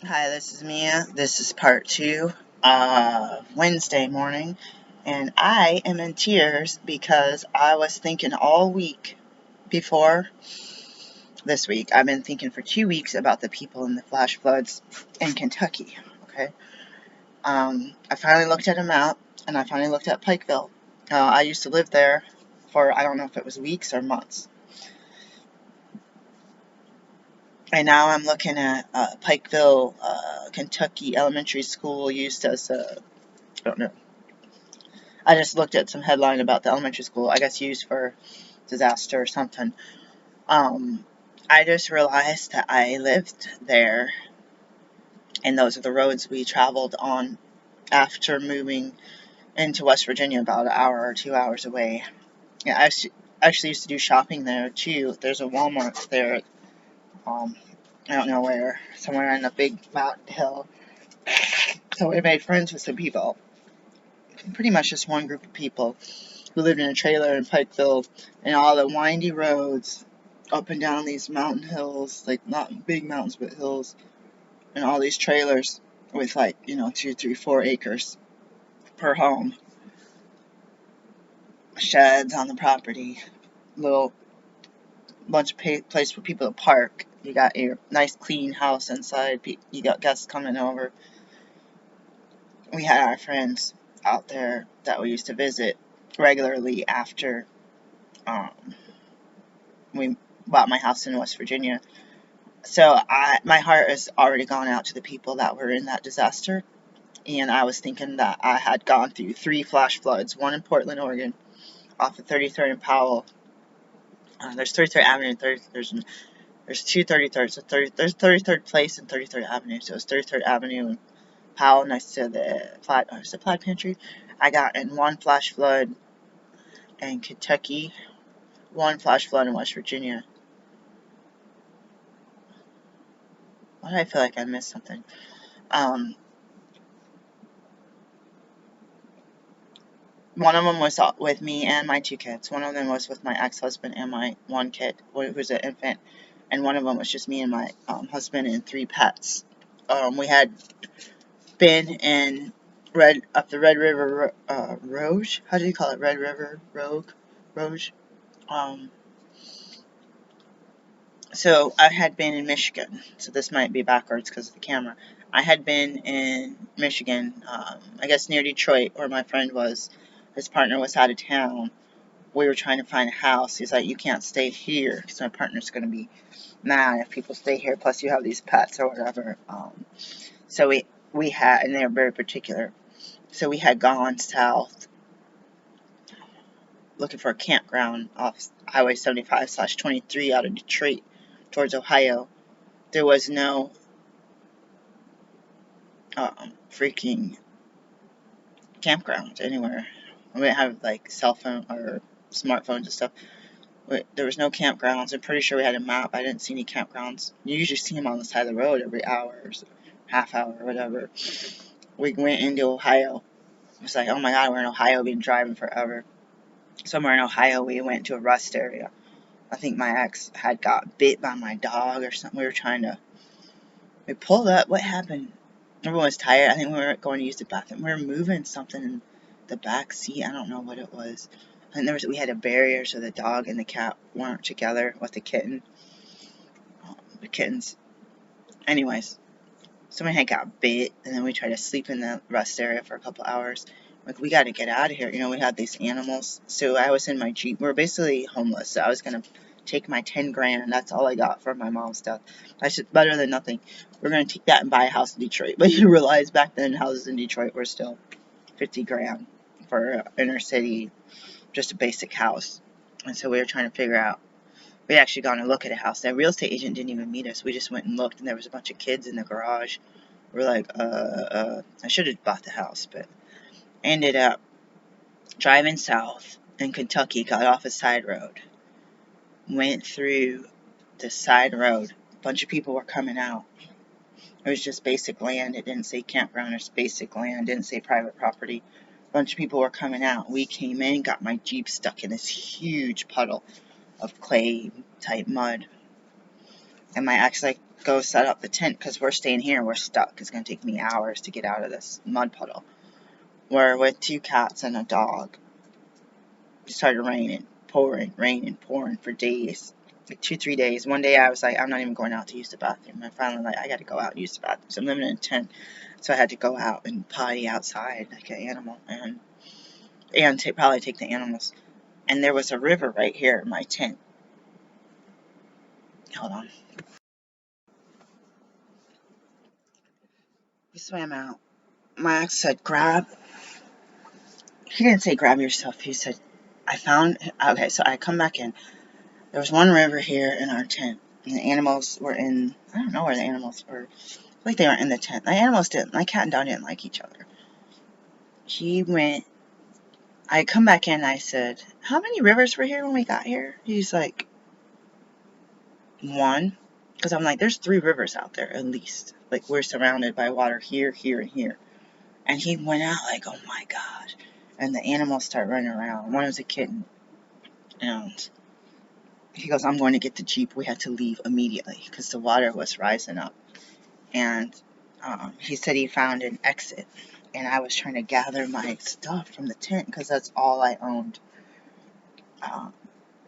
Hi, this is Mia. This is part two of Wednesday morning, and I am in tears because I was thinking all week before this week. I've been thinking for 2 weeks about the people in the flash floods in Kentucky. Okay, I finally looked at a map, and I finally looked at Pikeville. I used to live there for I don't know if it was weeks or months, and now I'm looking at Pikeville, Kentucky Elementary School used as a I don't know. I just looked at some headline about the elementary school, I guess used for disaster or something. Um, I just realized that I lived there, and those are the roads we traveled on after moving into West Virginia, about an hour or 2 hours away. Yeah, I actually used to do shopping there too. There's a Walmart there. Um, I don't know where, somewhere on a big mountain hill. So we made friends with some people. Pretty much just one group of people who lived in a trailer in Pikeville, and all the windy roads up and down these mountain hills, like not big mountains but hills, and all these trailers with 2, 3, 4 acres per home, sheds on the property, little bunch of place for people to park. You got your nice clean house inside. You got guests coming over. We had our friends out there that we used to visit regularly after um, we bought my house in West Virginia. So my heart has already gone out to the people that were in that disaster, and I was thinking that I had gone through 3 flash floods, one in Portland, Oregon, off of 33rd and Powell. There's 33rd Avenue, and there's two 33rds. So there's 33rd Place and 33rd Avenue. So it's 33rd Avenue and Powell next to the Plaid Pantry. I got in one flash flood in Kentucky, one flash flood in West Virginia. Why do I feel like I missed something? Um, One of them was with me and my 2 kids. One of them was with my ex-husband and my one kid, who's an infant. And one of them was just me and my husband and 3 pets. We had been in up the Red River Rouge. How do you call it? Red River Rouge. Um, so I had been in Michigan. So this might be backwards because of the camera. I had been in Michigan, I guess near Detroit, where my friend was. His partner was out of town. We were trying to find a house. He's like, you can't stay here because my partner's going to be mad if people stay here. Plus, you have these pets or whatever. So we had, and they were very particular. So we had gone south looking for a campground off Highway 75/23 out of Detroit towards Ohio. There was no freaking campground anywhere. We didn't have like cell phone or smartphones and stuff. There was no campgrounds. I'm pretty sure we had a map. I didn't see any campgrounds. You usually see them on the side of the road every hour or half hour or whatever. We went into Ohio. It was like, oh my god, we're in Ohio. We've been driving forever. Somewhere in Ohio, we went to a rest area. I think my ex had got bit by my dog or something. We pulled up. What happened? Everyone was tired. I think we were going to use the bathroom. We were moving something in the back seat. I don't know what it was. And we had a barrier so the dog and the cat weren't together with the kitten. The kittens. Anyways, someone had got bit, and then we tried to sleep in the rest area for a couple hours. Like, we got to get out of here. We had these animals. So I was in my Jeep. We were basically homeless. So I was going to take my 10 grand, and that's all I got for my mom's death. Better than nothing. We're going to take that and buy a house in Detroit. But you realize back then houses in Detroit were still 50 grand for inner city, just a basic house. And so we were trying to figure out. We had actually gone to look at a house. That real estate agent didn't even meet us. We just went and looked, and there was a bunch of kids in the garage. We're like, I should have bought the house, but I ended up driving south in Kentucky, got off a side road, went through the side road. A bunch of people were coming out. It was just basic land. It didn't say campground. It's basic land. It didn't say private property. A bunch of people were coming out. We came in, got my Jeep stuck in this huge puddle of clay type mud. And my ex like, go set up the tent because we're staying here. We're stuck. It's going to take me hours to get out of this mud puddle. We're with 2 cats and a dog. It started raining, pouring for days. Like 2, 3 days. One day I was like, I'm not even going out to use the bathroom. And finally, like, I got to go out and use the bathroom. So I'm living in a tent. So I had to go out and potty outside like an animal. And probably take the animals. And there was a river right here in my tent. Hold on. We swam out. My ex said, he didn't say grab yourself. He said, okay, so I come back in. There was one river here in our tent. And the animals were in, I don't know where the animals were. Like they weren't in the tent. The animals didn't, my cat and dog didn't like each other. I come back in and I said, how many rivers were here when we got here? He's like, 1. Because I'm like, there's 3 rivers out there at least. Like we're surrounded by water here, here, and here. And he went out like, oh my God. And the animals start running around. One was a kitten. And he goes, I'm going to get the Jeep. We had to leave immediately because the water was rising up. And he said he found an exit. And I was trying to gather my stuff from the tent because that's all I owned.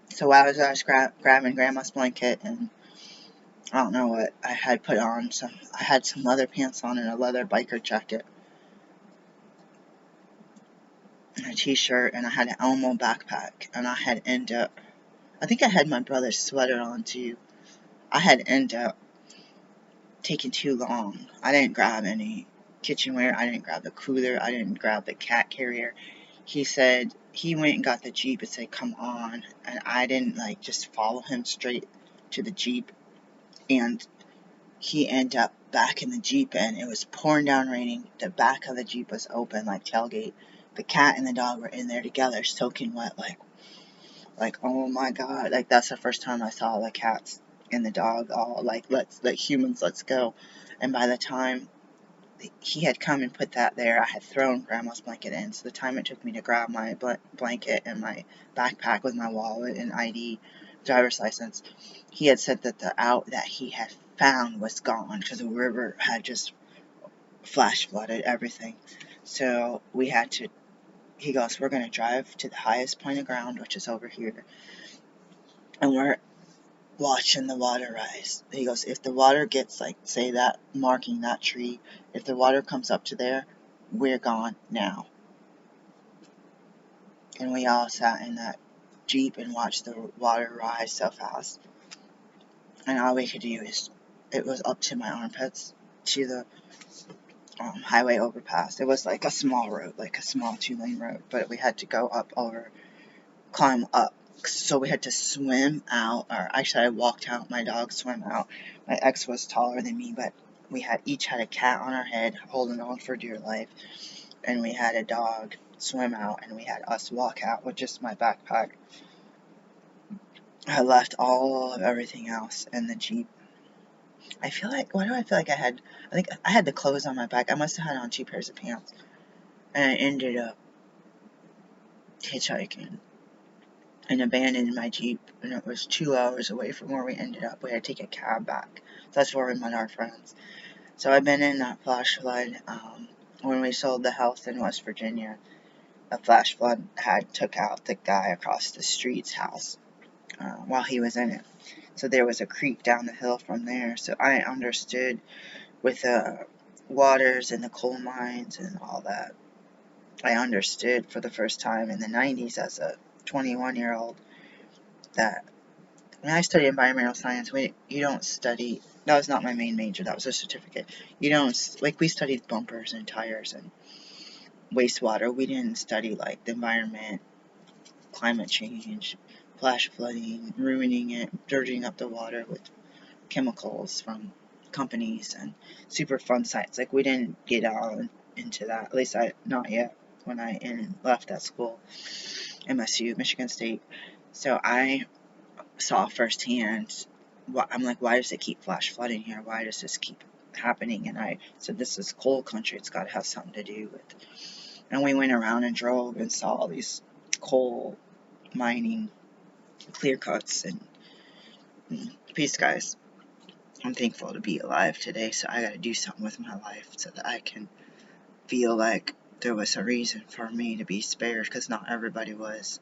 So I was grabbing Grandma's blanket, and I don't know what I had put on. I had some leather pants on and a leather biker jacket. And a t-shirt, and I had an Elmo backpack. And I think I had my brother's sweater on too. I had ended up taking too long. I didn't grab any kitchenware. I didn't grab the cooler. I didn't grab the cat carrier. He said he went and got the Jeep and said, come on. And I didn't just follow him straight to the Jeep. And he ended up back in the Jeep, and it was pouring down raining. The back of the Jeep was open like tailgate. The cat and the dog were in there together, soaking wet, like oh my God. Like that's the first time I saw the cats and the dog all like let's go. And by the time he had come and put that there, I had thrown Grandma's blanket in. So the time it took me to grab my blanket and my backpack with my wallet and ID, driver's license, he had said that the out that he had found was gone because the river had just flash flooded everything. So he goes, we're going to drive to the highest point of ground, which is over here, and we're watching the water rise. He goes, if the water gets say that marking that tree, if the water comes up to there, we're gone now. And we all sat in that Jeep and watched the water rise so fast. And all we could do it was up to my armpits to the highway overpass. It was like a small road, like a small 2-lane road, but we had to climb up. So we had to swim out, or actually I walked out, my dog swam out. My ex was taller than me, but we each had a cat on our head holding on for dear life, and we had a dog swim out, and we had us walk out with just my backpack. I left all of everything else in the Jeep. Why do I feel like I think I had the clothes on my back. I must have had on 2 pairs of pants, and I ended up hitchhiking and abandoned my Jeep, and it was 2 hours away from where we ended up. We had to take a cab back. That's where we met our friends. So I've been in that flash flood. When we sold the house in West Virginia, a flash flood took out the guy across the street's house while he was in it. So there was a creek down the hill from there. So I understood with the waters and the coal mines and all that. I understood for the first time in the 90s as a 21-year-old that when I studied environmental science, you don't study, that was not my main major, that was a certificate. You don't, we studied bumpers and tires and wastewater. We didn't study the environment, climate change, flash flooding, ruining it, dirtying up the water with chemicals from companies and Superfund sites. We didn't get on into that, at least not yet, when I left that school, MSU, Michigan State. So I saw firsthand, I'm like, why does it keep flash flooding here? Why does this keep happening? And I said, this is coal country. It's got to have something to do with. And we went around and drove and saw all these coal mining clear cuts and peace, guys. I'm thankful to be alive today, so I gotta do something with my life so that I can feel like there was a reason for me to be spared, because not everybody was.